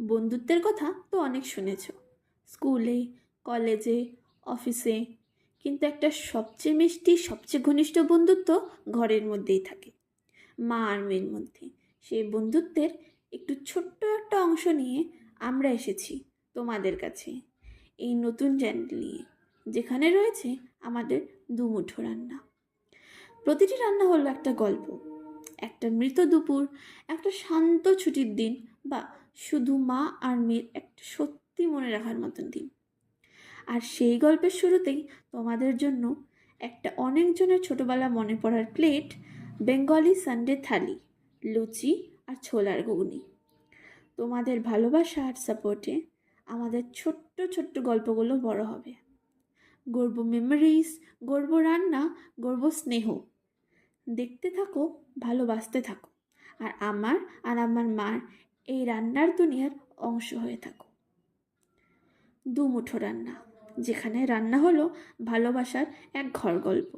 বন্ধুত্বের কথা তো অনেক শুনেছ, স্কুলে, কলেজে, অফিসে। কিন্তু একটা সবচেয়ে মিষ্টি, সবচেয়ে ঘনিষ্ঠ বন্ধুত্ব ঘরের মধ্যেই থাকে, মা আর মেয়ের মধ্যে। সেই বন্ধুত্বের একটু ছোট্ট একটা অংশ নিয়ে আমরা এসেছি তোমাদের কাছে, এই নতুন চ্যানেল নিয়ে, যেখানে রয়েছে আমাদের দুমুঠো রান্না। প্রতিটি রান্না হলো একটা গল্প, একটা মৃত দুপুর, একটা শান্ত ছুটির দিন, বা শুধু মা আর মেয়ের একটা সত্যি মনে রাখার মতন দিন। আর সেই গল্পের শুরুতেই তোমাদের জন্য একটা অনেকজনের ছোটবেলা মনে পড়ার প্লেট, বেঙ্গলি সানডে থালি, লুচি আর ছোলার ঘুগনি। তোমাদের ভালোবাসা আর সাপোর্টে আমাদের ছোট্ট ছোট্ট গল্পগুলো বড় হবে। গর্ব মেমোরিজ, গর্ব রান্না, গর্ব স্নেহ। দেখতে থাকো, ভালোবাসতে থাকো, আর আমার আর আমার মার এই রান্নার দুনিয়ার অংশ হয়ে থাকো। দুমুঠো রান্না, যেখানে রান্না হলো ভালোবাসার এক ঘর গল্প।